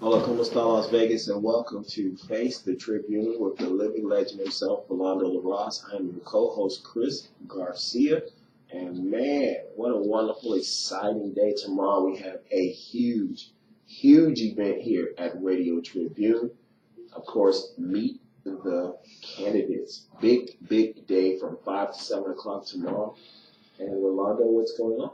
Hola, ¿cómo está Las Vegas? And welcome to Face the Tribune with the living legend himself, Rolando Larraz. I am your co-host, Chris Garcia. And man, what a wonderful, exciting day. Tomorrow we have a huge event here at Radio Tribune. Of course, meet the candidates. Big day from 5 to 7 o'clock tomorrow. And Rolando, what's going on?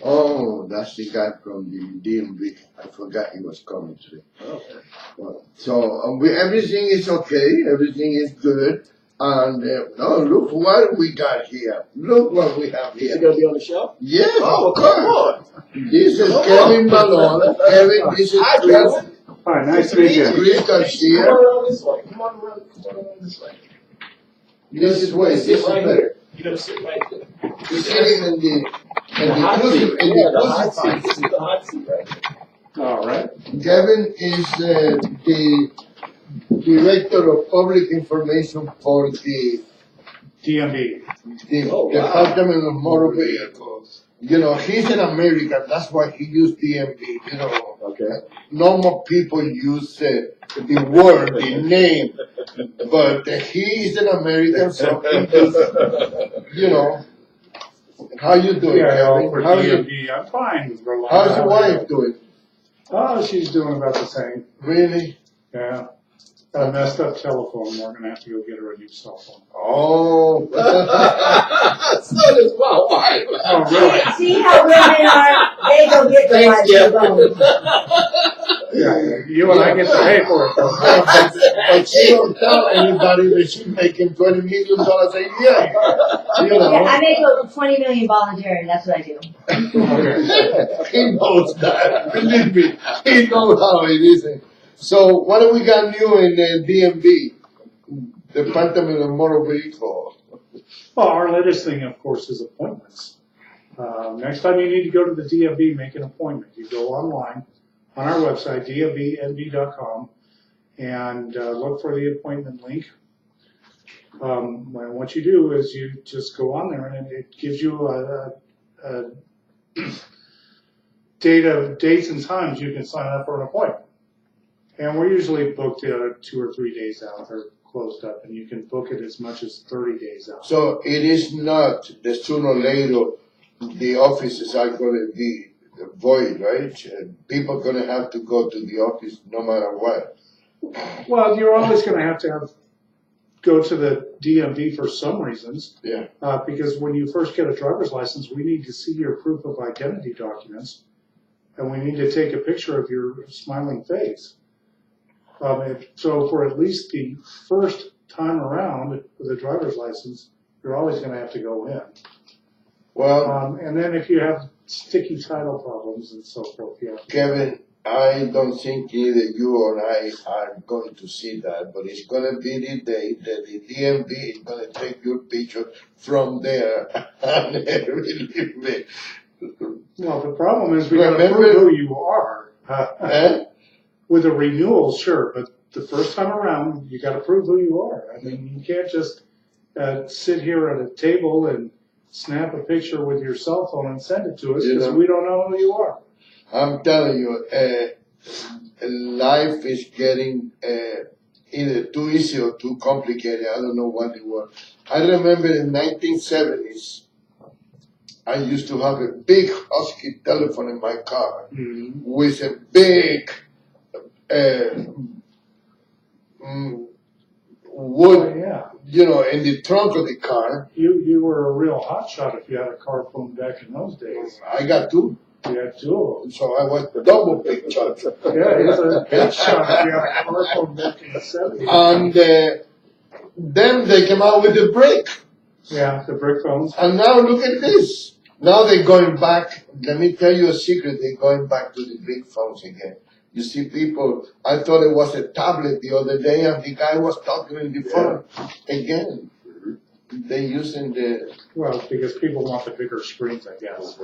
Oh, that's the guy from the DMV. I forgot he was coming today. Okay. Well, so everything is okay. Everything is good. And oh, look what we got here. Look what we have Is he here. going to be on the show? Yes, Oh, of come course. on. This is Come Kevin on. Malone. Kevin, this is Hi, Chris, Kevin. Hi, nice to meet you. Chris Come Garcia. on around this way. Come on around this way. This is where this Sit is right better. here. You're going to sit right there. He's sitting in the hot seat. pussy This is the hot seat right there. All right. Kevin is the director of public information for the DMV. Oh, wow. Department of Motor Vehicles. You know, he's an American. That's why he used DMV. You know, Okay. normal people use the word, the name, but he's an American, so he uses, you know. How you doing, Yeah, for Kevin? DMV, I'm fine. Rolando. How's your wife doing? Oh, she's doing about the same. Really? Yeah. Got a messed up telephone. We're going to have to go get her a new cell phone. Oh. So does my wife. Oh, really? See how women are? They go get the Thanks, wife Jeff. phone. Yeah, you and I get to pay for it. But she don't tell anybody that she's making $20 million a year. You Yeah, know. I make over 20 million volunteering. That's what I do. Okay. He knows that. Believe me, he knows how it is. So, what do we got new in DMV? Department of Motor Vehicles. Well, our latest thing, of course, is appointments. Next time you need to go to the DMV, make an appointment. You go online on our website, dmvnv.com, and look for the appointment link. And what you do is you just go on there, and it gives you a dates and times you can sign up for an appointment. And we're usually booked 2 or 3 days out. They're closed up, and you can book it as much as 30 days out. So, it is not that sooner or later the offices are going to be void, right? People are going to have to go to the office no matter what. Well, you're always going to have go to the DMV for some reasons. Yeah. Because when you first get a driver's license, we need to see your proof of identity documents, and we need to take a picture of your smiling face. So for at least the first time around with a driver's license, you're always going to have to go in. Well, And then if you have sticky title problems and so forth, you have to. Kevin, I don't think either you or I are going to see that, but it's going to be the day that the DMV is going to take your picture from there. And believe me. Well, the problem is we got to Remember- prove who you are. Eh? With a renewal, sure, but the first time around, you got to prove who you are. I mean, you can't just sit here at a table and snap a picture with your cell phone and send it to us You because know. we don't know who you are. I'm telling you, life is getting either too easy or too complicated. I don't know what it was. I remember in 1970s, I used to have a big Husky telephone in my car with a big wood, Oh, yeah. you know, in the trunk of the car. You were a real hotshot if you had a car phone back in those days. I got two, You had 2 of them. so I was double big shot. Yeah, it was a big shot if you had a car phone back in the 70s. And then they came out with the brick. Yeah, the brick phones. And now look at this. Now they're going back. Let me tell you a secret. They're going back to the big phones again. You see people, I thought it was a tablet the other day and the guy was talking on the phone again. They're using the... Well, because people want the bigger screens, I guess.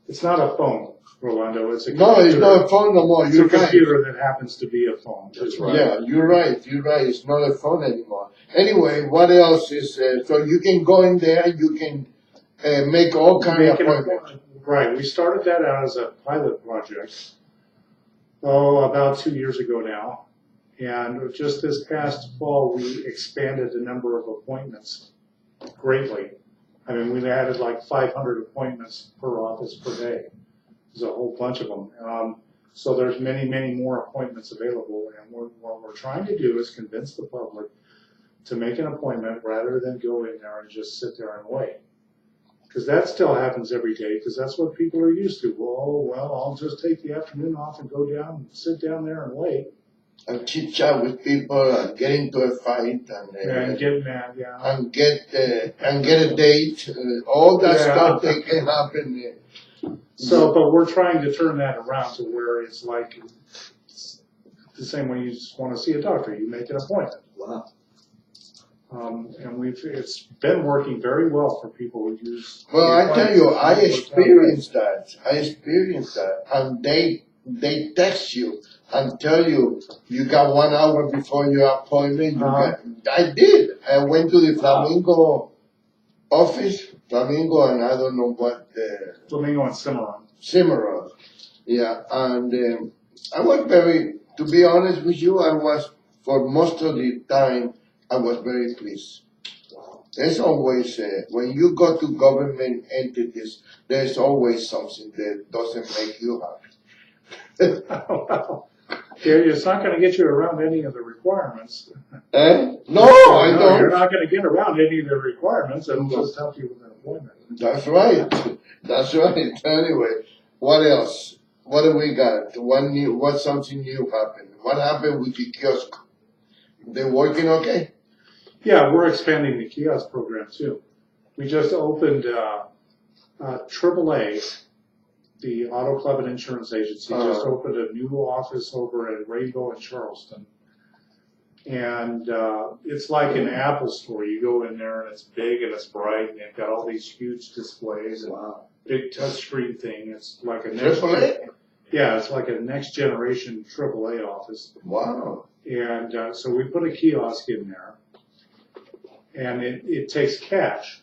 It's not a phone, Rolando. It's a No, it's not a phone no more. It's a You're right. computer that happens to be a phone. That's right. Yeah, you're right. You're right. It's not a phone anymore. Anyway, what else is... so you can go in there, you can make all kind of Make an appointments. appointment. Right. We started that out as a pilot project. about 2 years ago now. And just this past fall, we expanded the number of appointments greatly. I mean, we've added like 500 appointments per office per day. There's a whole bunch of them. So there's many, many more appointments available. And what we're trying to do is convince the public to make an appointment rather than go in there and just sit there and wait. Because that still happens every day, because that's what people are used to. Well, I'll just take the afternoon off and go down and sit down there and wait. And chit chat with people and get into a fight And get mad, yeah. and get a date. All that stuff that can happen. So, but we're trying to turn that around to where it's like the same way you just want to see a doctor. You make an appointment. Wow. And it's been working very well for people who use. Well, I tell you, I experienced that. And they text you and tell you you got 1 hour before your appointment. I did. I went to the Flamingo office, Flamingo, and I don't know what. Flamingo and Cimarron. Yeah, and I was to be honest with you, I was, for most of the time, I was very pleased. There's always, when you go to government entities, there's always something that doesn't make you happy. Well, it's not going to get you around any of the requirements. No, I don't. You're not going to get around any of the requirements. It'll just help you with an appointment. That's right. Anyway, what else? What do we got? What something new happened? What happened with the kiosk? They working okay? Yeah, we're expanding the kiosk program too. We just opened AAA, the Auto Club and Insurance Agency, just opened a new office over at Rainbow in Charleston. And it's like an Apple store. You go in there and it's big and it's bright and they've got all these huge displays and big touchscreen thing. It's like a AAA? Yeah, it's like a next generation AAA office. Wow. And so we put a kiosk in there, and it takes cash.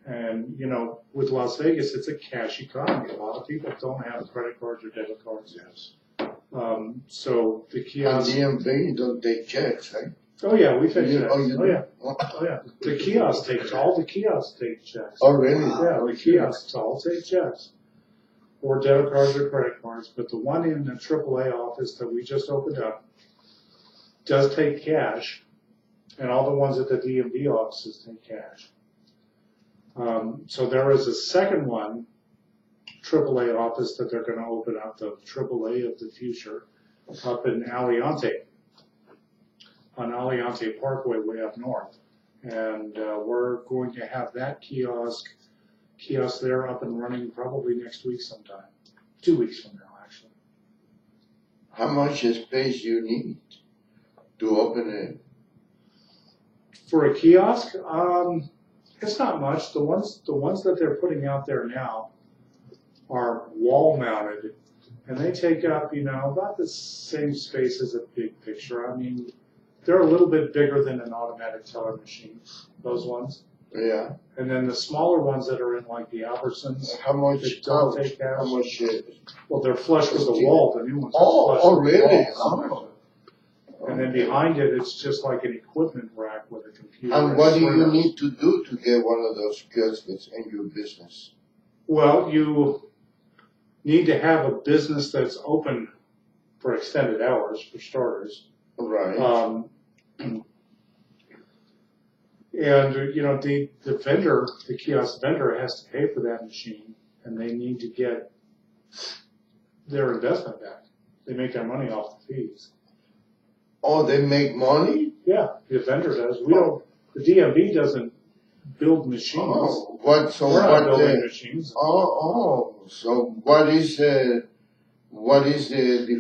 And, you know, with Las Vegas, it's a cash economy. A lot of people don't have credit cards or debit cards. Yes. So the kiosk. And DMV don't take checks, right? Oh yeah, we take checks. Yeah. Oh yeah. The kiosks take checks. Oh really? Yeah, the kiosks all take checks. Or debit cards or credit cards. But the one in the AAA office that we just opened up does take cash, and all the ones at the DMV offices take cash. So there is a second one, AAA office, that they're going to open up, the AAA of the future, up in Aliante, on Aliante Parkway way up north. And we're going to have that kiosk there up and running probably next week sometime. 2 weeks from now, actually. How much space you need to open it? For a kiosk, it's not much. The ones that they're putting out there now are wall mounted, and they take up, about the same space as a big picture. I mean, they're a little bit bigger than an automatic teller machine, those ones. Yeah. And then the smaller ones that are in like the Albertsons. How much? Don't take cash. How much? Well, they're flush with the wall. The new ones. Oh, really? And then behind it, it's just like an equipment rack with a computer. And what do you need to do to get one of those kiosks in your business? Well, you need to have a business that's open for extended hours, for starters. Right. And the vendor, the kiosk vendor, has to pay for that machine, and they need to get their investment back. They make their money off the fees. Oh, they make money? Yeah, the vendor does. We don't. The DMV doesn't build machines. Oh, we're not building machines. So what is the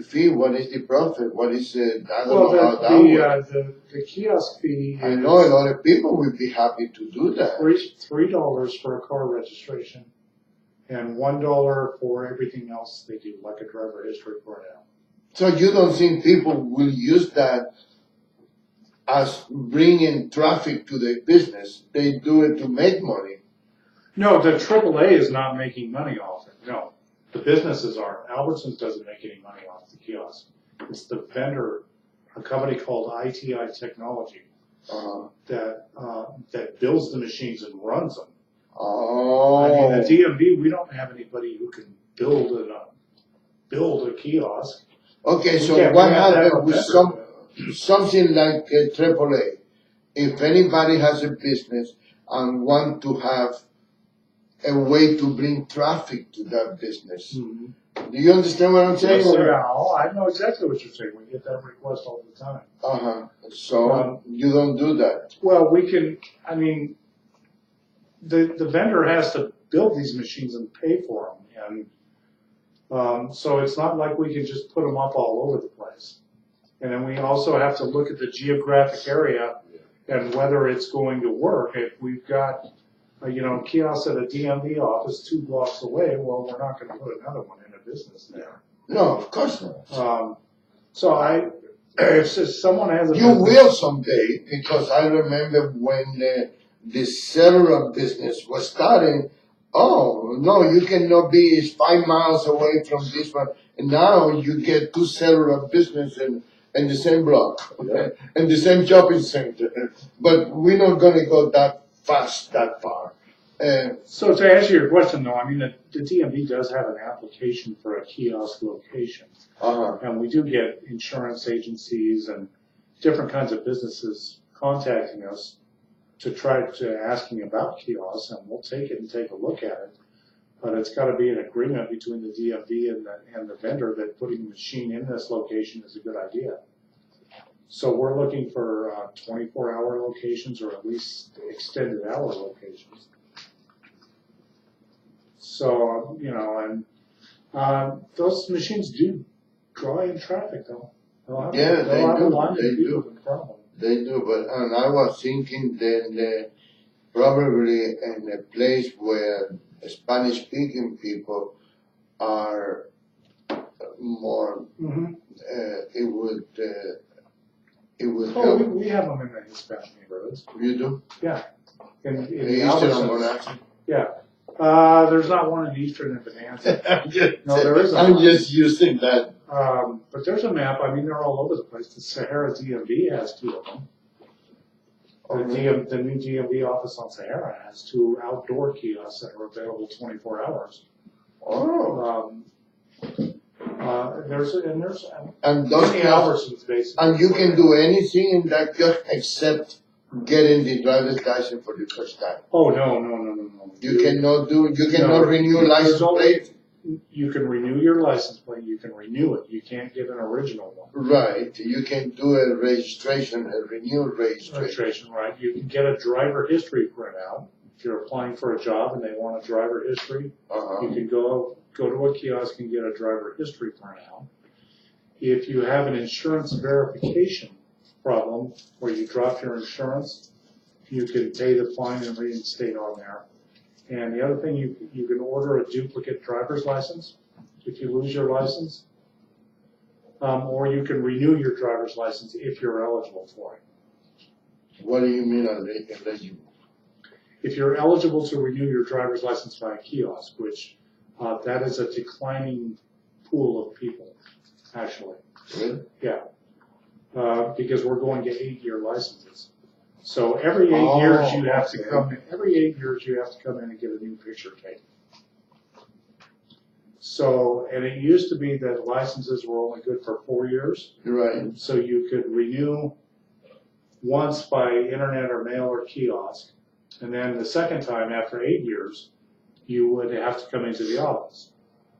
fee? What is the profit? What is the? I don't know how that works. The kiosk fee. I know a lot of people would be happy to do that. $3 for a car registration, and $1 for everything else they do, like a driver history printout. So you don't think people will use that as bringing traffic to their business? They do it to make money. No, the AAA is not making money off it. No, the businesses aren't. Albertsons doesn't make any money off the kiosk. It's the vendor, a company called ITI Technology, that builds the machines and runs them. Oh. I mean, the DMV, we don't have anybody who can build a kiosk. Okay, We so can't- what we have to have happened a with vendor. something like AAA? If anybody has a business and want to have a way to bring traffic to that business, Mhm. do you understand what I'm saying? Yes, sir. I know exactly what you're saying. We get that request all the time. So you don't do that. Well, we can, I mean, the vendor has to build these machines and pay for them. And so it's not like we can just put them up all over the place. And then we also have to look at the geographic area and whether it's going to work. If we've got, kiosks at a DMV office 2 blocks away, well, we're not going to put another one in a business there. No, of course not. If someone has a You business, will someday, because I remember when the cellular business was starting. Oh no, you cannot be 5 miles away from this one. And now you get 2 cellular businesses in the same block, okay, in the same shopping center. But we're not gonna go that fast, that far. So to answer your question, though, I mean, the DMV does have an application for a kiosk location. And we do get insurance agencies and different kinds of businesses contacting us to try to asking about kiosks, and we'll take it and take a look at it. But it's got to be an agreement between the DMV and the vendor that putting a machine in this location is a good idea. So we're looking for 24-hour locations or at least extended hour locations. So, those machines do draw in traffic, though. Yeah, they do. They do, and I was thinking that probably in a place where Spanish-speaking people are more, it would help. We have them in the Hispanic neighborhoods. You do? Yeah. In the Eastern Albertsons. Bonanza? Yeah. There's not one in Eastern and Bonanza. No, there isn't. I'm just using that. But there's a map. I mean, they're all over the place. The Sahara DMV has 2 of them. The new DMV office on Sahara has 2 outdoor kiosks that are available 24 hours. Oh. There's And those many kiosks, Albertsons basically. and you can do anything in that kiosk except getting the driver's license for the first time. Oh, no. You cannot renew a license plate. You can renew your license plate. You can renew it. You can't get an original one. Right. You can do a registration, a renewed registration. Right. You can get a driver history printout. If you're applying for a job and they want a driver history, you can go to a kiosk and get a driver history printout. If you have an insurance verification problem where you drop your insurance, you can pay the fine and reinstate on there. And the other thing, you can order a duplicate driver's license if you lose your license, or you can renew your driver's license if you're eligible for it. What do you mean eligible? If you're eligible to renew your driver's license by a kiosk, which that is a declining pool of people, actually. Really? Yeah, because we're going to 8-year licenses. So every 8 years you have to come in. Every 8 years you have to come in and get a new picture taken. So, and it used to be that licenses were only good for 4 years. Right. So you could renew once by internet or mail or kiosk, and then the second time after 8 years, you would have to come into the office.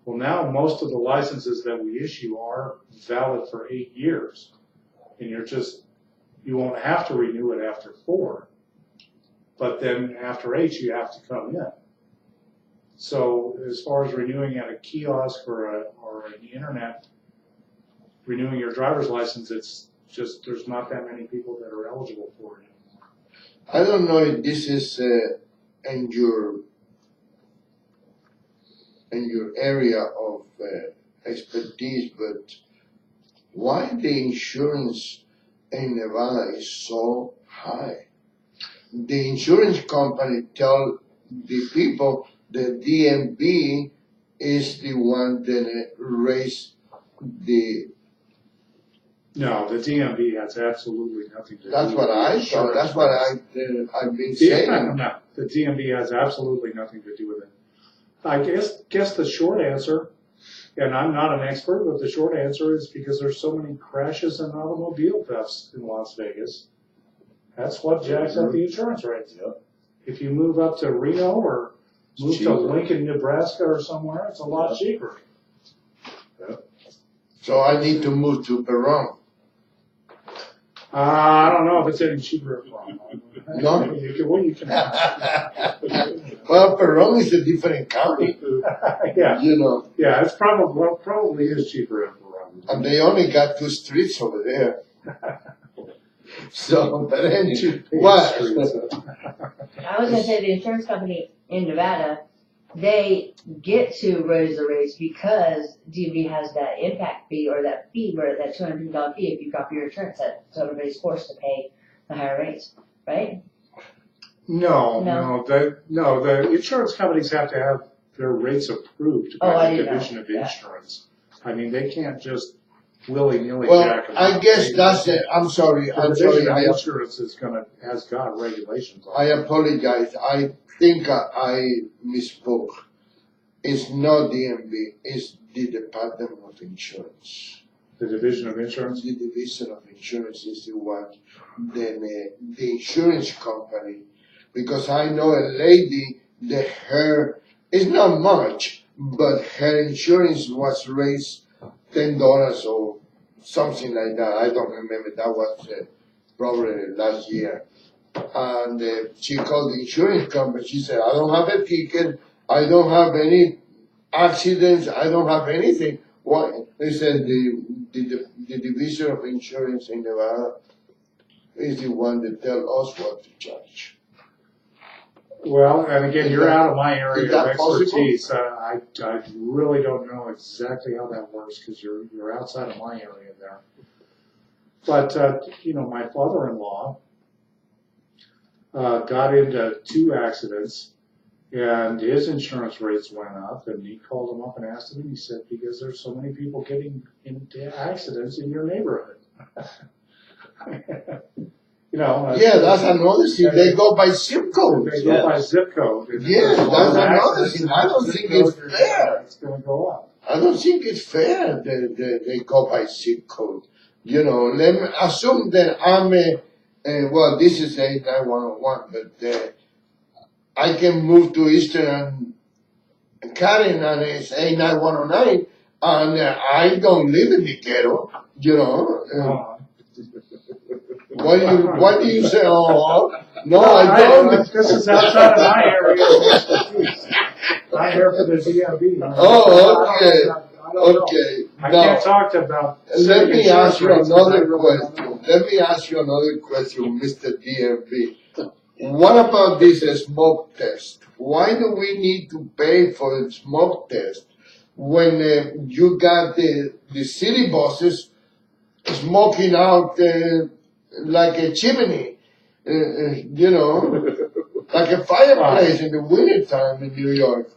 Well, now most of the licenses that we issue are valid for 8 years, and you won't have to renew it after 4, but then after 8 you have to come in. So as far as renewing at a kiosk or an internet, renewing your driver's license, it's just there's not that many people that are eligible for it anymore. I don't know if this is in your area of expertise, but why the insurance in Nevada is so high? The insurance company tell the people the DMV is the one that raised the No, the DMV has absolutely nothing to do. That's what with I the thought. That's insurance what rates. I've been saying. No, the DMV has absolutely nothing to do with it. I guess the short answer, and I'm not an expert, but the short answer is because there's so many crashes and automobile thefts in Las Vegas. That's what jacks up the insurance rates. Yep. If you move up to Reno or move to Lincoln, Nebraska or somewhere, it's a lot cheaper. So I need to move to Peron. I don't know if it's any cheaper. No? You can. Well, Peron is a different county, Yeah, you know, yeah, it's probably is cheaper in Peron. and they only got 2 streets over there. So, but anyway, what? I was gonna say the insurance company in Nevada, they get to raise the rates because DMV has that impact fee or that fee where that $250 fee if you drop your insurance, so everybody's forced to pay the higher rates, right? No, No. the insurance companies have to have their rates approved Oh, I by the didn't know. Division of Yeah. Insurance. I mean, they can't just willy-nilly Well, jack them I up. guess that's it. I'm sorry. The I'm Division sorry. of Insurance has got regulations on I it. apologize. I think I misspoke. It's not DMV. It's the Department of Insurance. The Division of Insurance? The Division of Insurance is the one. Then the insurance company, because I know a lady that it's not much, but her insurance was raised $10 or something like that. I don't remember. That was probably last year. And she called the insurance company. She said, I don't have a ticket. I don't have any accidents. I don't have anything. What? They said the Division of Insurance in Nevada is the one that tell us what to charge. Well, and again, Is you're that- out of my area is of that possible? expertise. I really don't know exactly how that works because you're outside of my area there. But, my father-in-law got into 2 accidents and his insurance rates went up, and he called him up and asked him, and he said, because there's so many people getting into accidents in your neighborhood. Yeah, that's another thing. They go by zip code. They go by zip code. And if Yeah, there's a lot that's of another accidents thing. in I don't zip think code, it's your fair. It's going to go up. I don't think it's fair that they go by zip code. Let me assume that I'm well, this is 89101, but I can move to Eastern and Karen and it's 89109, and I don't live in the ghetto, Why do you say, oh, no, I don't? This is outside of my area of expertise. I'm here for the DMV. Oh, okay. I don't know. Okay. I Now, can't talk about. let me insurance ask you rates 'cause I another really don't know. question. Let me ask you another question, Mr. DMV. What about this smoke test? Why do we need to pay for the smoke test when you got the city buses smoking out like a chimney, like a fireplace in the wintertime in New York?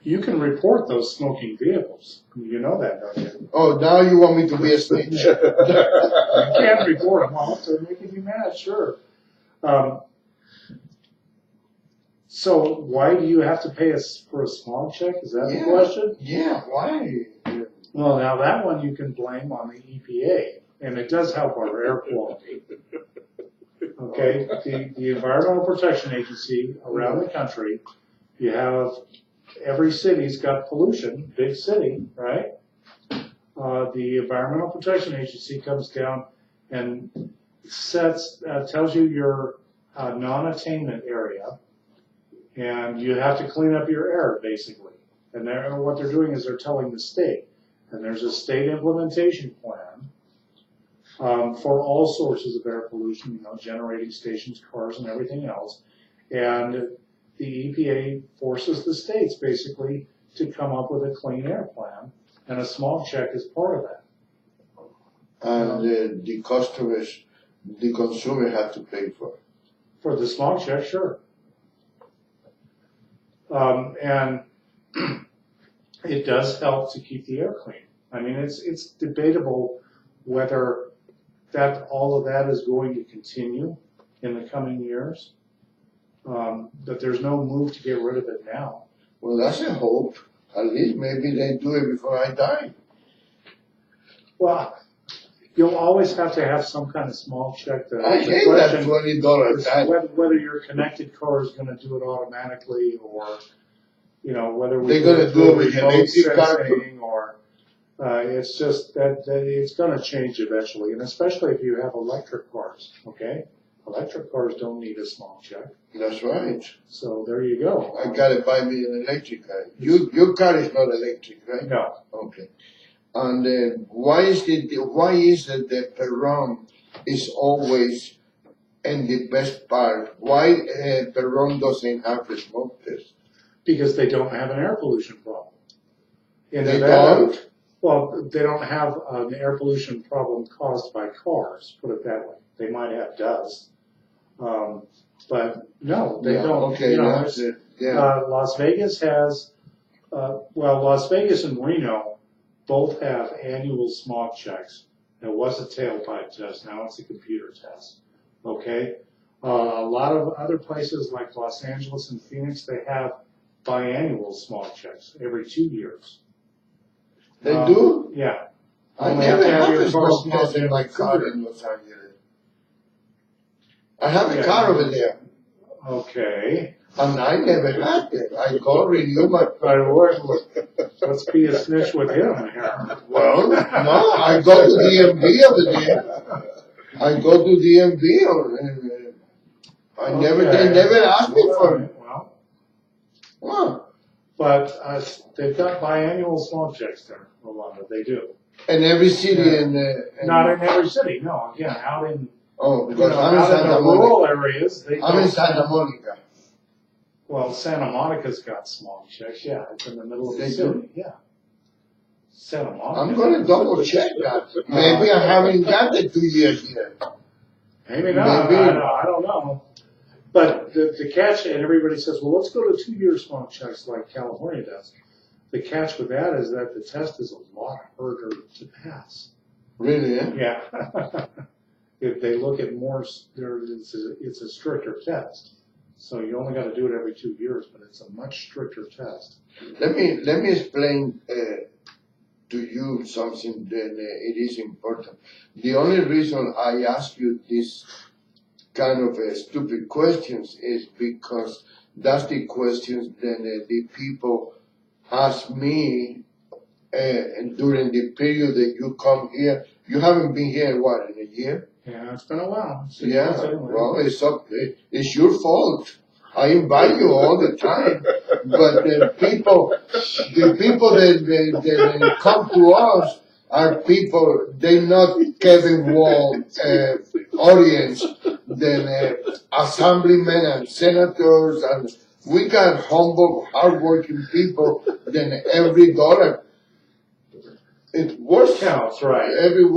You can report those smoking vehicles. You know that, don't you? Oh, now you want me to be a snitch? You can't report them. Well, if they're making you mad, sure. So why do you have to pay us for a smog check? Is that the question? Yeah, why? Well, now that one you can blame on the EPA, and it does help our air quality. Okay, the Environmental Protection Agency around the country, you have every city's got pollution, big city, right? The Environmental Protection Agency comes down and tells you your non-attainment area, and you have to clean up your air, basically. And what they're doing is they're telling the state, and there's a state implementation plan for all sources of air pollution, generating stations, cars, and everything else. And the EPA forces the states, basically, to come up with a clean air plan, and a smog check is part of that. And the consumer have to pay for it. For the smog check, sure. And it does help to keep the air clean. I mean, it's debatable whether that all of that is going to continue in the coming years. But there's no move to get rid of it now. Well, that's a hope. At least maybe they do it before I die. Well, you'll always have to have some kind of small check. I hate that $20 whether your connected car is going to do it automatically, or whether they're going to do it with electric car, or it's just that it's going to change eventually, and especially if you have electric cars. Okay, electric cars don't need a small check. That's right. So there you go. I gotta buy me an electric car. Your car is not electric, right? No. Okay. And why is it that the Perron is always in the best part? Why Perron doesn't have the smoke test? Because they don't have an air pollution problem. They don't? Well, they don't have an air pollution problem caused by cars, put it that way. They might have dust. But no, they don't. Okay, that's it. Yeah. Las Vegas has, Las Vegas and Reno both have annual smog checks. It was a tailpipe test, now it's a computer test. Okay? A lot of other places like Los Angeles and Phoenix, they have biannual smog checks every 2 years. They do? Yeah. I never have a smoke test in my car in Los Angeles. I have a car over there. Okay. And I never had it. I go renew my Let's be a snitch with him here. Well, no, I go to DMV over there. I go to DMV they never asked me for it. Well. But they've got biannual smog checks there, Rolando. They do. In every city not in every city, no. Again, out in because I'm in Santa Monica. Rural areas. I'm in Santa Monica. Well, Santa Monica's got smog checks. Yeah, it's in the middle of the city. Yeah. Santa Monica. I'm going to double check that. Maybe I haven't got the 2 years yet. Maybe not. I don't know. But the catch, and everybody says, well, let's go to 2 year smog checks like California does. The catch with that is that the test is a lot harder to pass. Really? Eh? Yeah. If they look at more, it's a stricter test. So you only got to do it every 2 years, but it's a much stricter test. Let me explain to you something that it is important. The only reason I ask you this kind of stupid questions is because that's the questions that the people ask me during the period that you come here. You haven't been here, what, in a year? Yeah, it's been a while. Yeah, well, it's your fault. I invite you all the time, but the people that come to us are people, they're not Kevin Wall audience, then assemblymen and senators, and we got humble, hardworking people, then every dollar, it works. Counts, right. Every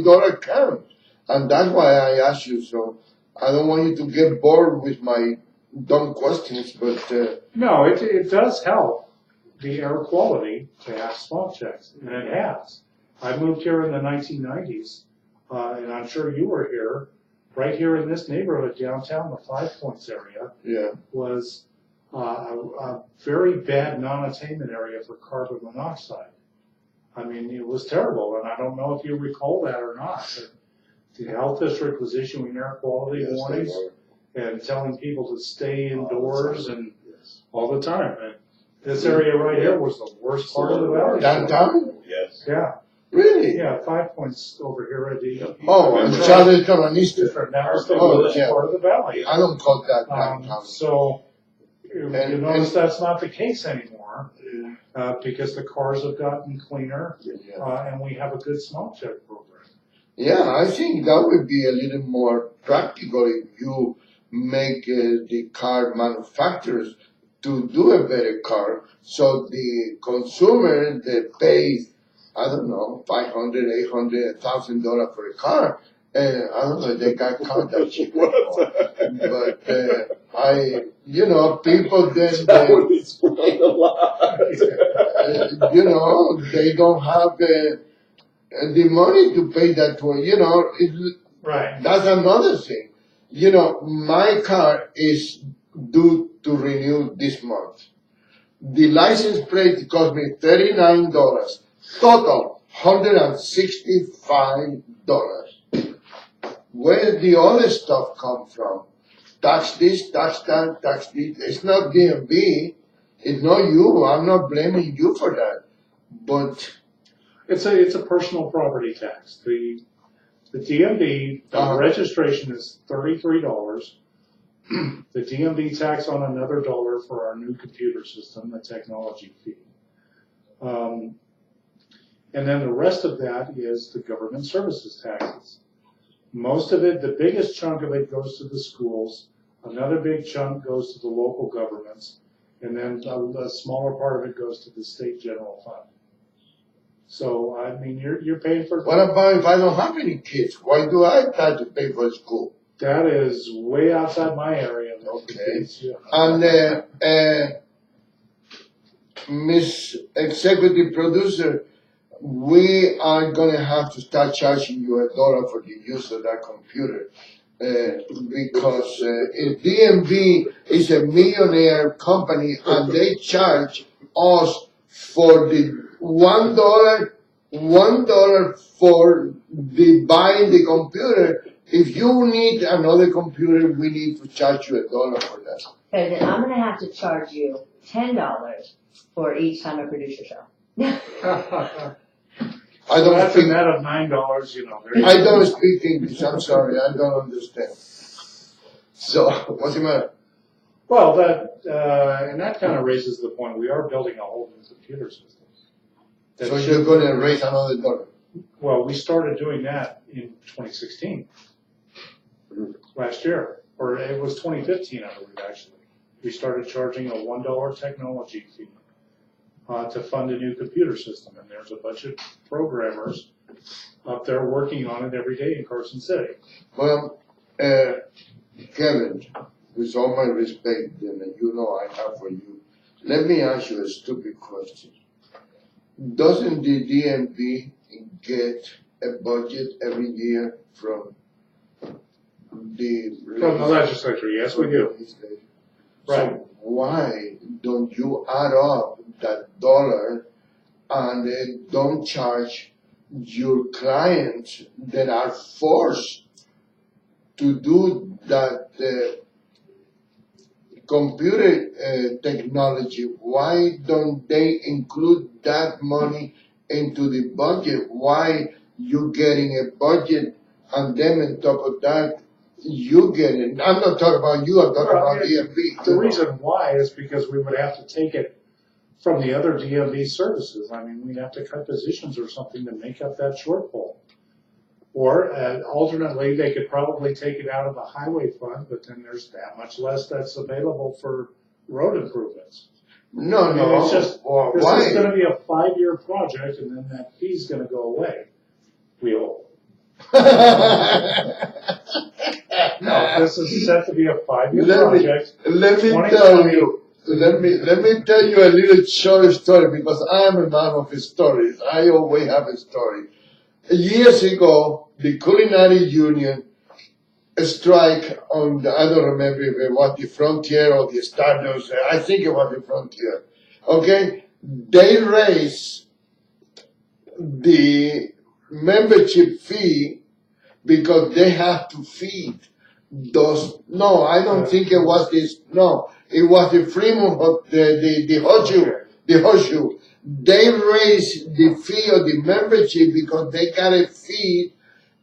dollar counts. And that's why I ask you, so I don't want you to get bored with my dumb questions, but... No, it does help the air quality to have smog checks, and it has. I moved here in the 1990s, and I'm sure you were here, right here in this neighborhood downtown, the Five Points area, was a very bad non-attainment area for carbon monoxide. I mean, it was terrible, and I don't know if you recall that or not, but the health district was issuing air quality warnings and telling people to stay indoors and all the time. And this area right here was the worst part of the valley. Downtown? Yes. Yeah. Really? Yeah, 5 Points over here at the... Oh, and Charlotte Colonista. Different. That was the worst part of the valley. I don't call that downtown. So, you notice that's not the case anymore, because the cars have gotten cleaner, and we have a good smog check program. Yeah, I think that would be a little more practical if you make the car manufacturers to do a better car, so the consumer that pays, I don't know, $500, $800, $1,000 for a car, I don't know if they got count that cheap anymore. But people then that would explain a lot. they don't have the money to pay that toll, Right. that's another thing. My car is due to renew this month. The license plate cost me $39. Total, $165. Where the other stuff come from? Tax this, tax that, tax this. It's not DMV. It's not you. I'm not blaming you for that. But It's a personal property tax. The DMV, the registration is $33. The DMV tax on another $1 for our new computer system, the technology fee. And then the rest of that is the government services taxes. Most of it, the biggest chunk of it goes to the schools. Another big chunk goes to the local governments. And then a smaller part of it goes to the state general fund. So, I mean, you're paying for. what about if I don't have any kids? Why do I have to pay for school? That is way outside my area. Okay. Yeah. And Miss Executive Producer, we are gonna have to start charging you $1 for the use of that computer. Because if DMV is a millionaire company and they charge us for the $1 for the buying the computer. If you need another computer, we need to charge you $1 for that. Okay, then I'm gonna have to charge you $10 for each time I produce your show. I don't That's a speak. net of $9, I don't speak English. I'm sorry. I don't understand. So what's the matter? Well, and that kind of raises the point. We are building a whole new computer system. So you're going to raise another $1? Well, we started doing that in 2016, last year, or it was 2015, I believe, actually. We started charging a $1 technology fee to fund a new computer system, and there's a bunch of programmers up there working on it every day in Carson City. Well, Kevin, with all my respect, and I have for you, let me ask you a stupid question. Doesn't the DMV get a budget every year from the legislature? Yes, we do. Right. So why don't you add up that $1 and don't charge your clients that are forced to do that computer technology? Why don't they include that money into the budget? Why you getting a budget and then on top of that you get it? I'm not talking about you, I'm talking about DMV. The reason why is because we would have to take it from the other DMV services. I mean, we'd have to cut positions or something to make up that shortfall. Or alternately, they could probably take it out of the highway fund, but then there's that much less that's available for road improvements. No, It's just, this why? is gonna be a 5-year project, and then that fee's gonna go away. We hope. No, this is set to be a 5-year project. Let me 2020. tell you. Let me tell you a little short story because I am a man of stories. I always have a story. Years ago, the culinary union strike on I don't remember if it was the Frontier or the Stardust. I think it was the Frontier. Okay, they raised the membership fee because they have to feed those. No, I don't think it was this. No, it was the Fremont, the horseshoe. They raised the fee of the membership because they got a fee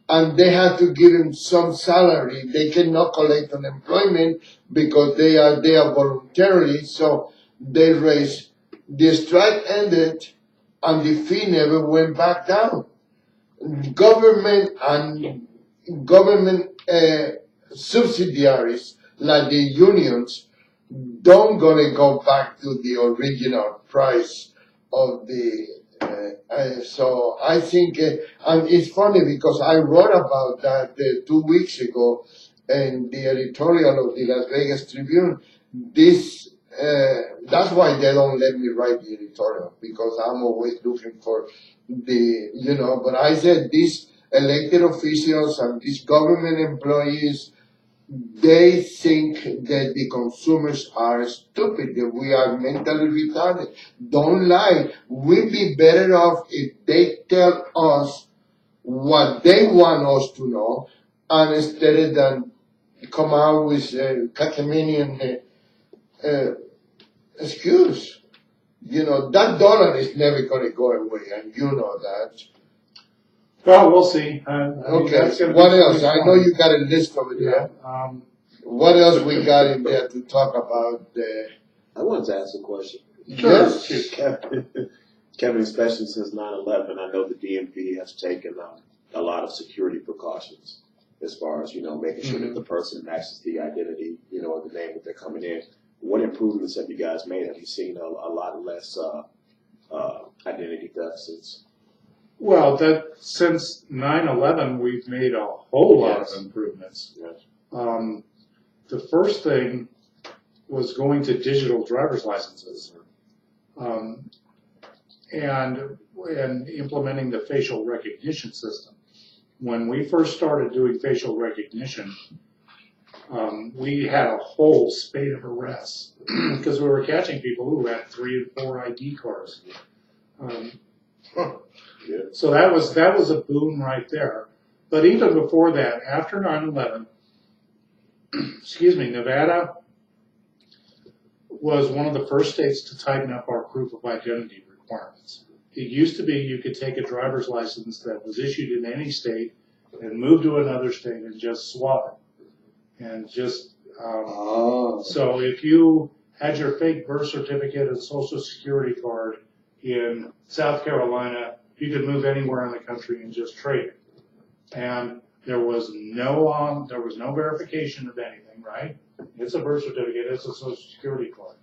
and they have to give them some salary. They cannot collect unemployment because they are there voluntarily. So they raised. The strike ended and the fee never went back down. Government and government subsidiaries like the unions don't gonna go back to the original price of the. So I think, and it's funny because I wrote about that 2 weeks ago in the editorial of the Las Vegas Tribune. This That's why they don't let me write the editorial, because I'm always looking for but I said these elected officials and these government employees, they think that the consumers are stupid, that we are mentally retarded. Don't lie. We'd be better off if they tell us what they want us to know, and instead than come out with Cataminian excuse. That dollar is never going to go away, and you know that. Well, we'll see. Okay, what else? I know you got a list over there. Yeah. What else we got in there to talk about? I wanted to ask a question. Yes. Kevin, especially since 9/11, I know the DMV has taken a lot of security precautions as far as, making sure that the person matches the identity, or the name that they're coming in. What improvements have you guys made? Have you seen a lot less identity theft since? Well, since 9/11, we've made a whole lot of improvements. Yes. The first thing was going to digital driver's licenses, and implementing the facial recognition system. When we first started doing facial recognition, we had a whole spate of arrests because we were catching people who had 3 and 4 ID cards. So that was a boon right there. But even before that, after 9/11, Nevada was one of the first states to tighten up our proof of identity requirements. It used to be you could take a driver's license that was issued in any state and move to another state and just swap it. And just, so if you had your fake birth certificate and social security card in South Carolina, you could move anywhere in the country and just trade it. And there was no verification of anything, right? It's a birth certificate, it's a social security card.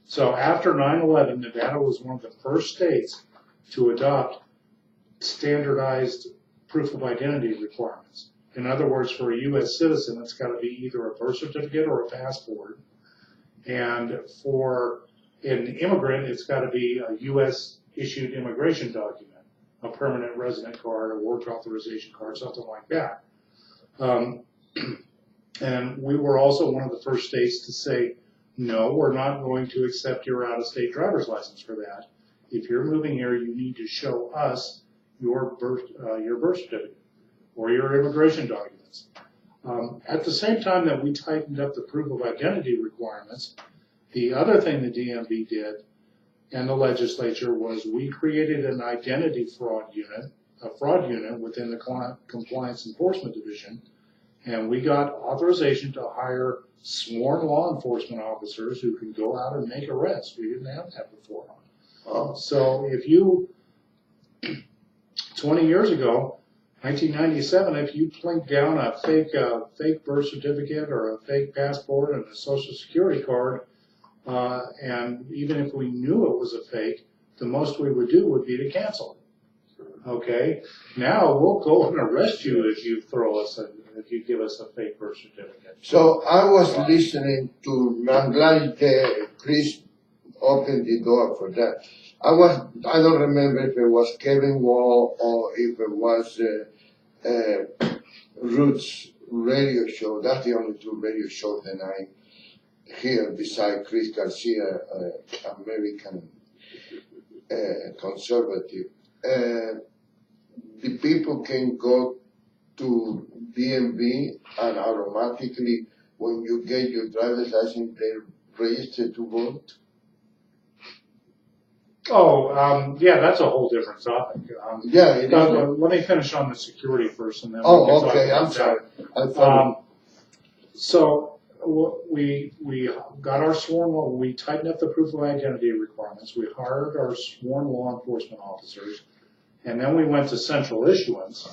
So after 9/11, Nevada was one of the first states to adopt standardized proof of identity requirements. In other words, for a U.S. citizen, it's got to be either a birth certificate or a passport. And for an immigrant, it's got to be a U.S. issued immigration document, a permanent resident card, a work authorization card, something like that. And we were also one of the first states to say, no, we're not going to accept your out-of-state driver's license for that. If you're moving here, you need to show us your birth certificate or your immigration documents. At the same time that we tightened up the proof of identity requirements, the other thing the DMV did and the legislature was we created an identity fraud unit, a fraud unit within the Compliance Enforcement Division, and we got authorization to hire sworn law enforcement officers who can go out and make arrests. We didn't have that before. So if you, 20 years ago, 1997, if you plinked down a fake birth certificate or a fake passport and a social security card, and even if we knew it was a fake, the most we would do would be to cancel it. Okay? Now we'll go and arrest you if you if you give us a fake birth certificate. So I was listening to, I'm glad Chris opened the door for that. I don't remember if it was Kevin Wall or if it was Roots radio show. That's the only 2 radio shows that I hear beside Chris Garcia, American conservative. The people can go to DMV and automatically, when you get your driver's license, they're registered to vote. Yeah, that's a whole different topic. Yeah, it is. Let me finish on the security first, and then. Okay. I'm sorry. I thought. So we got our sworn law. We tightened up the proof of identity requirements. We hired our sworn law enforcement officers, and then we went to central issuance,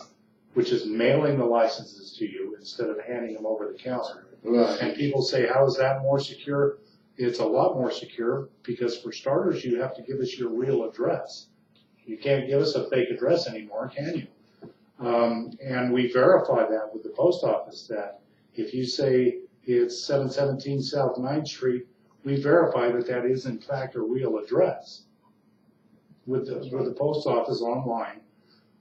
which is mailing the licenses to you instead of handing them over the counter. Right. And people say, how is that more secure? It's a lot more secure because, for starters, you have to give us your real address. You can't give us a fake address anymore, can you? And we verify that with the post office, that if you say it's 717 South 9th Street, we verify that that is in fact a real address with the post office online.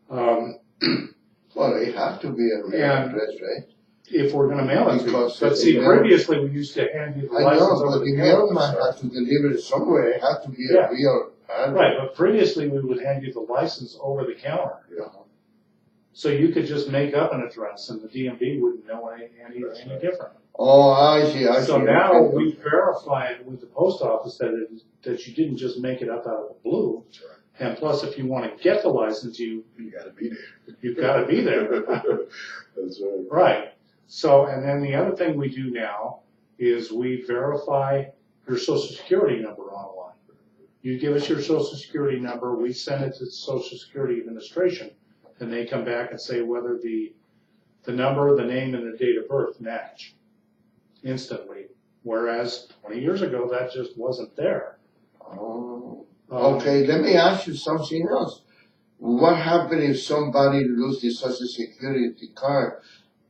Well, it has to be a real address, right? If we're going to mail it to you. Because But see, previously we used to hand you the I license know, over but the the counter. mailman has to deliver it somewhere. It has to be Yeah. a real address. Right, but previously we would hand you the license over the counter. Yeah. So you could just make up an address and the DMV wouldn't know any different. Oh, I see. So now we verify it with the post office that you didn't just make it up out of the blue. That's right. And plus, if you want to get the license, You got to be there. you've got to be there. That's right. Right. So, and then the other thing we do now is we verify your social security number online. You give us your social security number, we send it to the Social Security Administration, and they come back and say whether the number, the name, and the date of birth match instantly. Whereas 20 years ago, that just wasn't there. Oh. Okay, let me ask you something else. What happens if somebody loses the Social Security card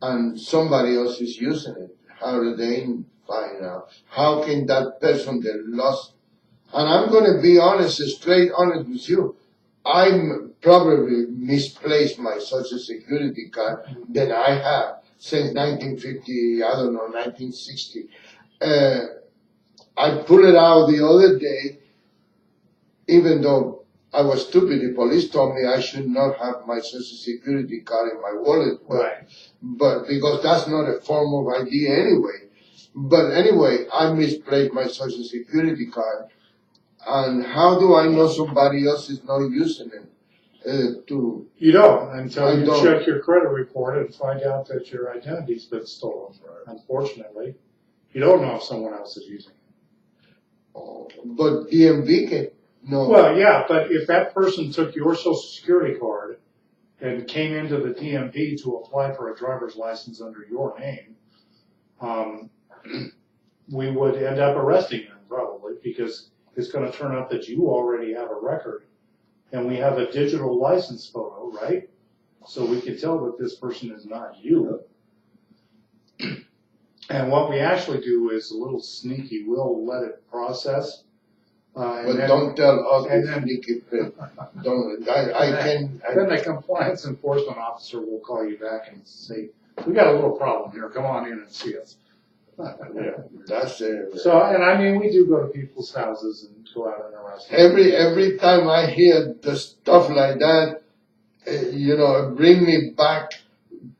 and somebody else is using it? How do they find out? How can that person that lost? And I'm going to be honest, straight honest with you. I probably misplaced my Social Security card that I have since 1950, I don't know, 1960. I pulled it out the other day, even though I was stupid. The police told me I should not have my Social Security card in my wallet. But because that's not a form of ID anyway. But anyway, I misplaced my Social Security card. And how do I know somebody else is not using it? You don't until you check your credit report and find out that your identity's been stolen. Right. Unfortunately, you don't know if someone else is using it. Oh, but DMV can know. Well, yeah, but if that person took your Social Security card and came into the DMV to apply for a driver's license under your name, we would end up arresting them probably because it's going to turn out that you already have a record. And we have a digital license photo, right? So we can tell that this person is not you. And what we actually do is a little sneaky. We'll let it process. But don't tell us the sneaky bit. Don't. Then the compliance enforcement officer will call you back and say, "We got a little problem here. Come on in and see us." Yeah, that's it. So, and I mean, we do go to people's houses and go out and arrest them. Every time I hear the stuff like that, it bring me back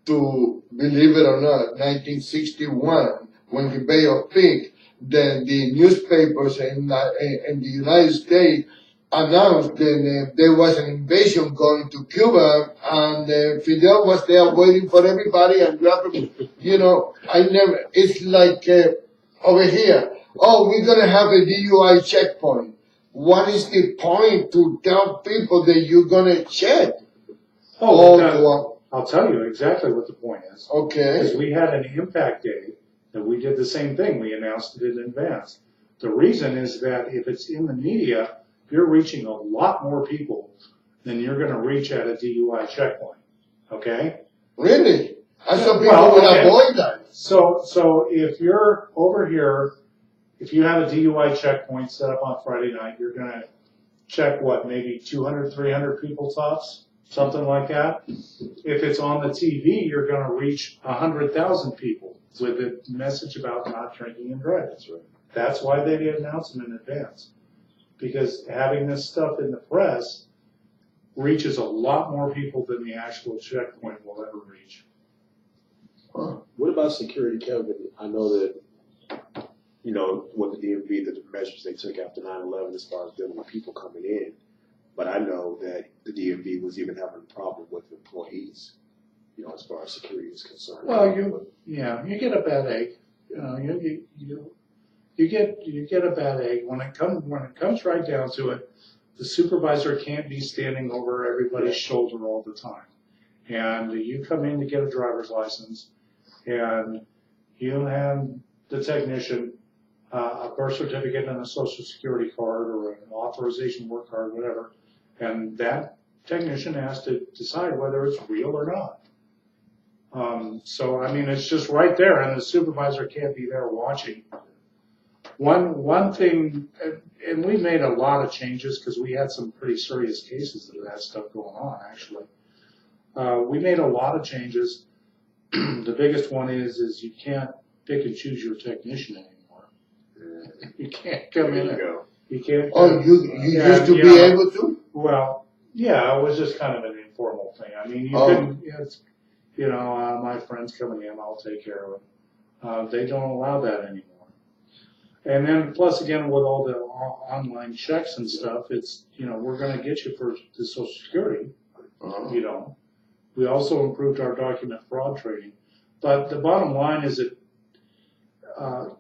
to, believe it or not, 1961, when the Bay of Pig, then the newspapers in the United States announced that there was an invasion going to Cuba, and Fidel was there waiting for everybody and grabbing, it's like over here, oh, we're going to have a DUI checkpoint. What is the point to tell people that you're going to check? I'll tell you exactly what the point is. Okay. Because we had an impact day that we did the same thing. We announced it in advance. The reason is that if it's in the media, you're reaching a lot more people than you're going to reach at a DUI checkpoint. Okay? Really? I thought people would avoid that. So if you're over here, if you have a DUI checkpoint set up on Friday night, you're going to check maybe 200, 300 people tops, something like that. If it's on the TV, you're going to reach 100,000 people with a message about not drinking and driving. That's why they announce them in advance. Because having this stuff in the press reaches a lot more people than the actual checkpoint will ever reach. What about security, Kevin? I know that, what the DMV, the measures they took after 9/11 as far as dealing with people coming in. But I know that the DMV was even having a problem with employees, as far as security is concerned. Well, you get a bad egg. You get a bad egg when it comes right down to it. The supervisor can't be standing over everybody's shoulder all the time. And you come in to get a driver's license, and you hand the technician a birth certificate and a social security card or an authorization work card, whatever, and that technician has to decide whether it's real or not. So, I mean, it's just right there, and the supervisor can't be there watching. One thing, and we made a lot of changes because we had some pretty serious cases of that stuff going on, actually. We made a lot of changes. The biggest one is you can't pick and choose your technician anymore. You can't come in. You can't. You used to be able to? Well, yeah, it was just kind of an informal thing. I mean, you couldn't. It's, my friend's coming in, I'll take care of it. They don't allow that anymore. And then plus again with all the online checks and stuff, it's, we're going to get you for the Social Security. We also improved our document fraud training. But the bottom line is it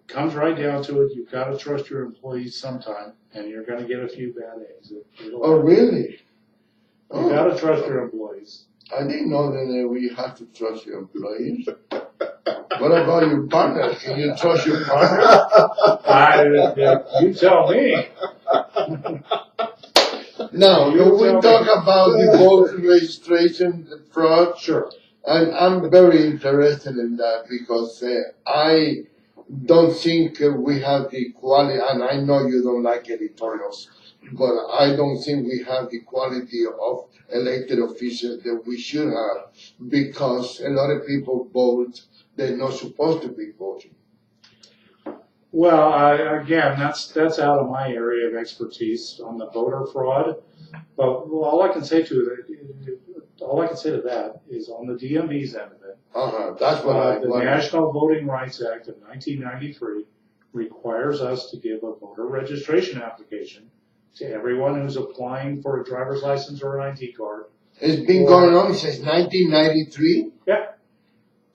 comes right down to it. You've got to trust your employees sometime, and you're going to get a few bad eggs. Really? You've got to trust your employees. I didn't know that we have to trust your employees. What about your partner? Can you trust your partner? You tell me. Now, when we talk about the voter registration, the fraud, sure. I'm very interested in that because I don't think we have the quality, and I know you don't like editorials, but I don't think we have the quality of elected officials that we should have because a lot of people vote. They're not supposed to be voting. Well, again, that's out of my area of expertise on the voter fraud. But all I can say to that is on the DMV's end of it. That's what the National Voting Rights Act of 1993 requires us to give a voter registration application to everyone who's applying for a driver's license or an ID card. It's been going on since 1993? Yeah.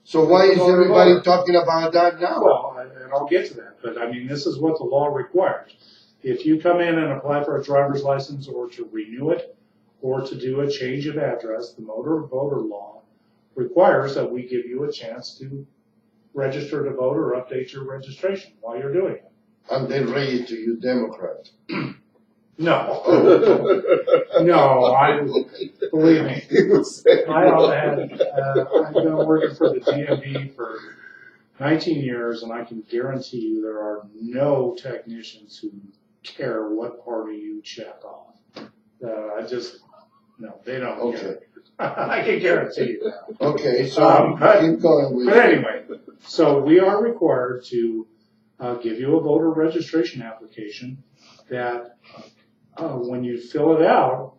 So why is everybody talking about that now? Well, and I'll get to that, but I mean, this is what the law requires. If you come in and apply for a driver's license or to renew it or to do a change of address, the motor voter law requires that we give you a chance to register to vote or update your registration while you're doing it. And they register you Democrat. No. Believe me, I've been working for the DMV for 19 years, and I can guarantee you there are no technicians who care what party you check off. They don't care. I can guarantee you that. Okay, so keep going with But anyway, so we are required to give you a voter registration application that when you fill it out,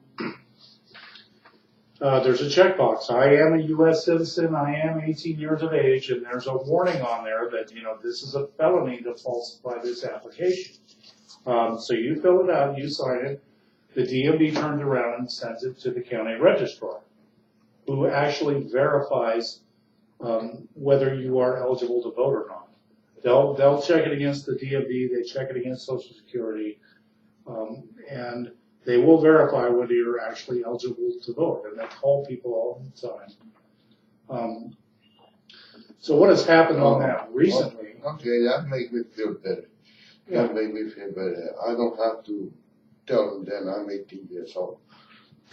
there's a checkbox. I am a U.S. citizen. I am 18 years of age, and there's a warning on there that, this is a felony to falsify this application. So you fill it out, you sign it. The DMV turns around and sends it to the county registrar, who actually verifies whether you are eligible to vote or not. They'll check it against the DMV. They check it against Social Security. And they will verify whether you're actually eligible to vote, and they call people all the time. So what has happened on that recently? Okay, that makes me feel better. That makes me feel better. I don't have to tell them that I'm 18 years old.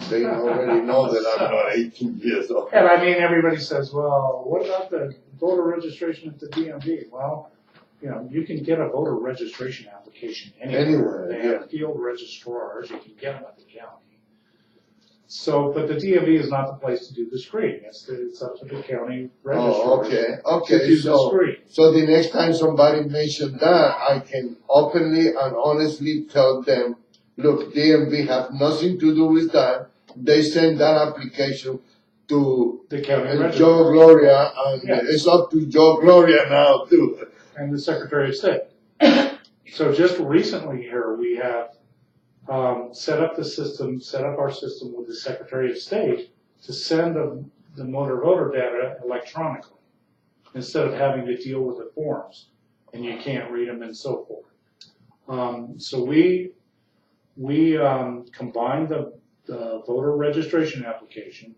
They already know that I'm not 18 years old. And I mean, everybody says, well, what about the voter registration at the DMV? Well, you can get a voter registration application anywhere. They have field registrars. You can get them at the county. So, but the DMV is not the place to do the screening. It's up to the county registrars to do the screening. So the next time somebody mentions that, I can openly and honestly tell them, look, DMV have nothing to do with that. They send that application to the county Joe Gloria, and it's up to Joe Gloria now too. And the Secretary of State. So just recently here, we have set up our system with the Secretary of State to send the motor voter data electronically instead of having to deal with the forms, and you can't read them and so forth. So we combined the voter registration application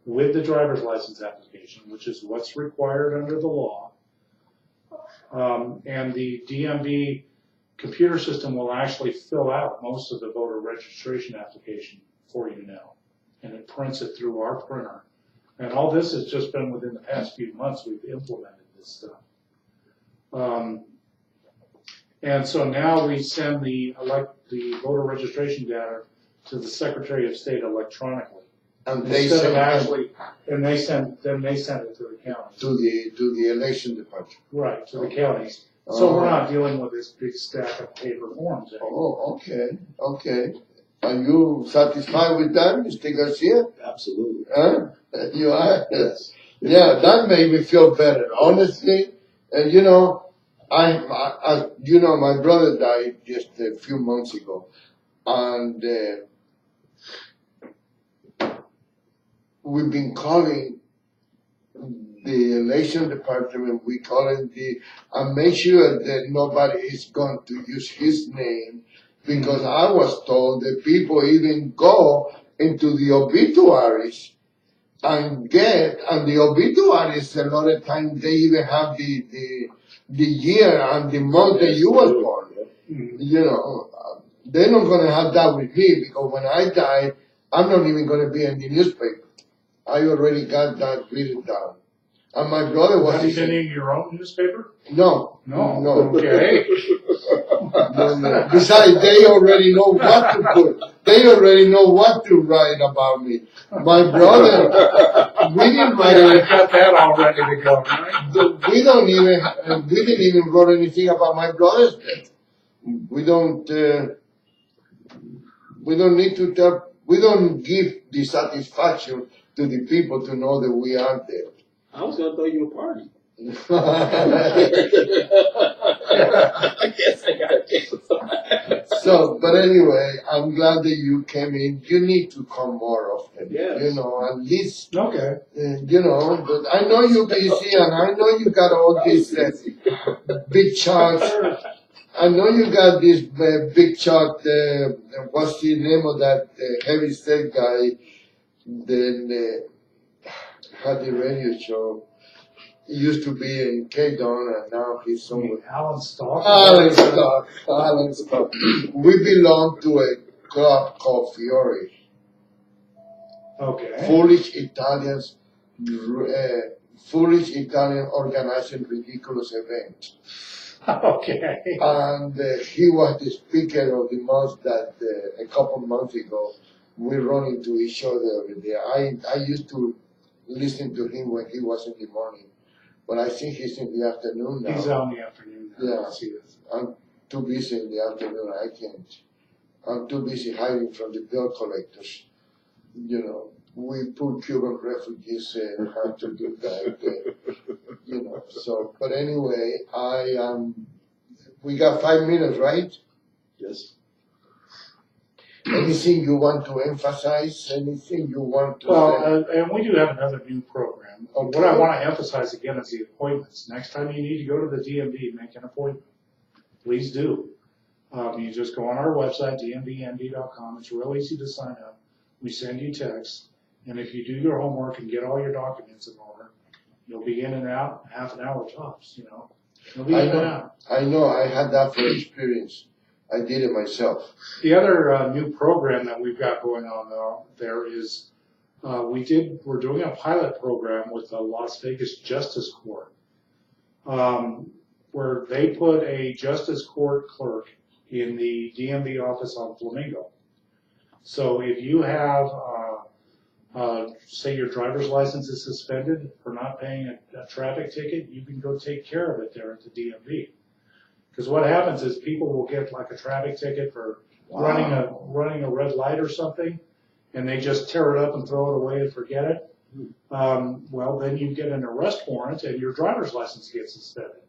with the driver's license application, which is what's required under the law. And the DMV computer system will actually fill out most of the voter registration application for you now. And it prints it through our printer. And all this has just been within the past few months we've implemented this stuff. And so now we send the voter registration data to the Secretary of State electronically. And they Instead send of actually, and they send it to the county. to the election department. Right, to the counties. So we're not dealing with this big stack of paper forms anymore. Oh, okay. Are you satisfied with that, Mr. Garcia? Absolutely. Huh? You are? Yes. Yeah, that made me feel better, honestly. And you know, my brother died just a few months ago, and we've been calling the election department. We calling and make sure that nobody is going to use his name, because I was told that people even go into the obituaries and the obituaries a lot of times they even have the year and the month that you were born. You know, they're not going to have that with me, because when I die, I'm not even going to be in the newspaper. I already got that written down. And my brother was... Have you been in your own newspaper? No. Okay. No. Besides, they already know what to put. They already know what to write about me. My brother, we didn't write I got that all ready to go, right? we didn't even write anything about my brother's death. We don't need to tell, we don't give the satisfaction to the people to know that we are there. I was going to throw you a party. I guess I got it. So, but anyway, I'm glad that you came in. You need to come more often. Yes. You know, at least, Okay. you know, but I know you're busy and I know you got all these big charts. I know you got this big chart, what's the name of that heavy set guy that had the radio show. He used to be in K-Don and now he's somewhere. Alan Stock. Alan Stock. We belong to a club called Fiore. Okay. Foolish Italian organizing ridiculous events. Okay. And he was the speaker of the month that a couple months ago we run into each other over there. I used to listen to him when he was in the morning, but I think he's in the afternoon now. He's out in the afternoon now. Yeah. I see this. I'm too busy in the afternoon. I can't. I'm too busy hiding from the bill collectors. You know, we put Cuban refugees how to do that. You know. So, but anyway, we got 5 minutes, right? Yes. Anything you want to emphasize? Anything you want to say? Well, and we do have another new program. Okay. What I want to emphasize again is the appointments. Next time you need to go to the DMV, make an appointment. Please do. You just go on our website, dmvmd.com. It's real easy to sign up. We send you texts. And if you do your homework and get all your documents in order, you'll be in and out in half an hour tops, you know. You'll be in and out. I know. I had that for experience. I did it myself. The other new program that we've got going on there is we're doing a pilot program with the Las Vegas Justice Court, where they put a justice court clerk in the DMV office on Flamingo. So if you have, say your driver's license is suspended for not paying a traffic ticket, you can go take care of it there at the DMV. Because what happens is people will get like a traffic ticket for running a red light or something, and they just tear it up and throw it away and forget it. Well, then you get an arrest warrant and your driver's license gets suspended.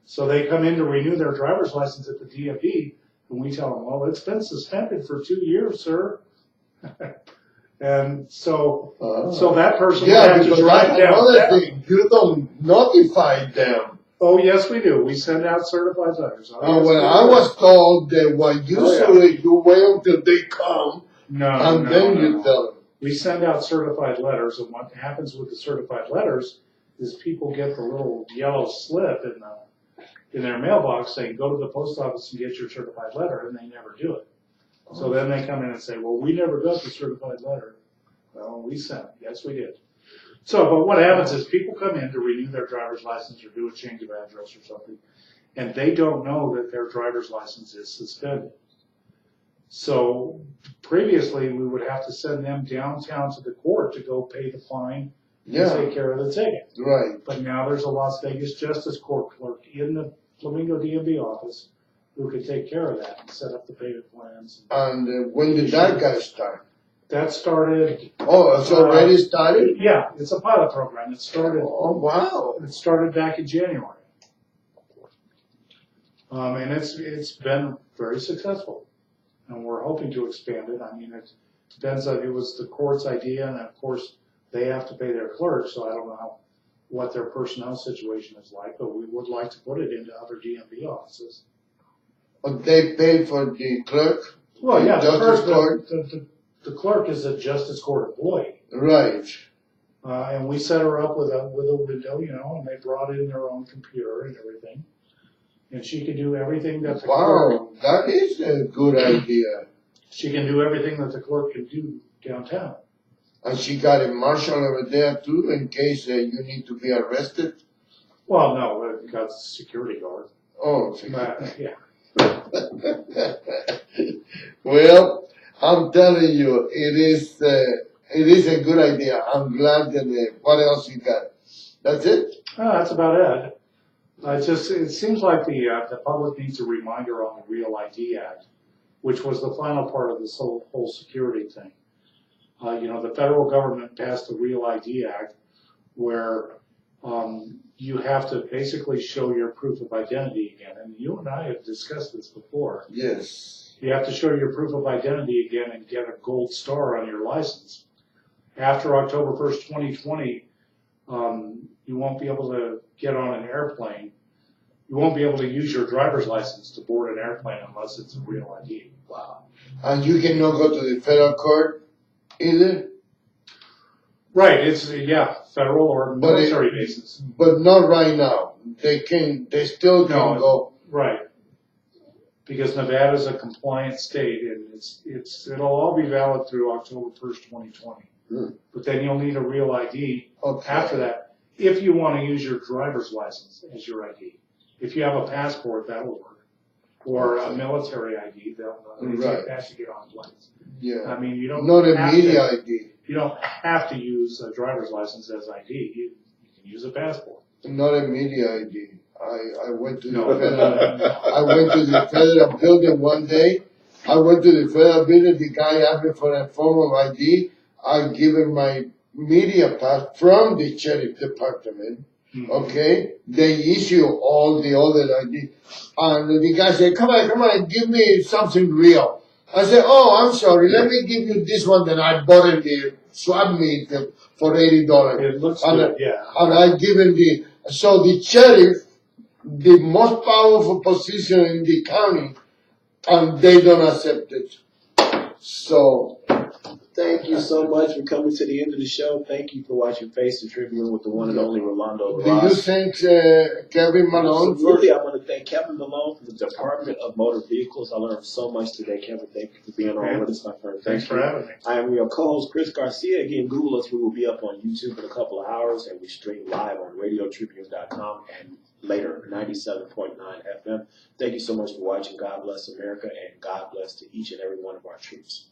So they come in to renew their driver's license at the DMV, and we tell them, well, it's been suspended for 2 years, sir. And so that person has to drive down. Another thing, you don't notify them. Oh, yes, we do. We send out certified letters. I was told that what usually you wait until they come, and then you tell them. We send out certified letters, and what happens with the certified letters is people get the little yellow slip in their mailbox saying, go to the post office and get your certified letter, and they never do it. So then they come in and say, well, we never got the certified letter. Well, we sent it. Yes, we did. So, but what happens is people come in to renew their driver's license or do a change of address or something, and they don't know that their driver's license is suspended. So previously, we would have to send them downtown to the court to go pay the fine and take care of the ticket. Right. But now there's a Las Vegas Justice Court clerk in the Flamingo DMV office who could take care of that and set up the payment plans. And when did that guy start? That started. Oh, it's already started? Yeah, it's a pilot program. It started. Oh, wow. It started back in January. And it's been very successful. And we're hoping to expand it. I mean, it depends on, it was the court's idea, and of course, they have to pay their clerks, so I don't know what their personnel situation is like, but we would like to put it into other DMV offices. But they pay for the clerk? Well, yeah, the the clerk is a justice court employee. Right. And we set her up with a window, you know, and they brought in their own computer and everything. And she can do everything that the clerk. Wow, that is a good idea. She can do everything that the clerk can do downtown. And she got a marshal over there too, in case you need to be arrested? Well, no, we got a security guard. Oh, Yeah. Well, I'm telling you, it is a good idea. I'm glad that, what else you got? That's it? Oh, that's about it. It seems like the public needs a reminder on the Real ID Act, which was the final part of this whole security thing. You know, the federal government passed the Real ID Act, where you have to basically show your proof of identity again. And you and I have discussed this before. Yes. You have to show your proof of identity again and get a gold star on your license. After October 1st, 2020, you won't be able to get on an airplane. You won't be able to use your driver's license to board an airplane unless it's a Real ID. Wow. And you cannot go to the federal court either? Right, it's, federal or military bases. But not right now. They still can go. Right. Because Nevada's a compliant state, and it'll all be valid through October 1st, 2020. But then you'll need a Real ID after that, if you want to use your driver's license as your ID. If you have a passport, that'll work. Or a military ID, they'll take that to get on planes. Yeah. I mean, you don't not a have media ID. You don't have to use a driver's license as ID. You can use a passport. Not a media ID. I went to the federal building one day. I went to the federal building. The guy asked me for a form of ID. I give him my media pass from the sheriff department. Mm-hmm. Okay, they issue all the other ID, and the guy said, "Come on, give me something real." I said, "Oh, I'm sorry. Let me give you this one that I bought in the swap meet for $80." It looks good, yeah. And I give him the sheriff, the most powerful position in the county, and they don't accept it. So, thank you so much for coming to the end of the show. Thank you for watching Face the Tribune with the one and only Rolando Larraz. Do you thank Kevin Malone? Absolutely. I want to thank Kevin Malone from the Department of Motor Vehicles. I learned so much today, Kevin. Thank you for being on with us, my friend. Thanks for having me. I am your co-host, Chris Garcia. Again, Google us. We will be up on YouTube in a couple of hours, and we stream live on RadioTribune.com and later 97.9 FM. Thank you so much for watching. God bless America, and God bless to each and every one of our troops.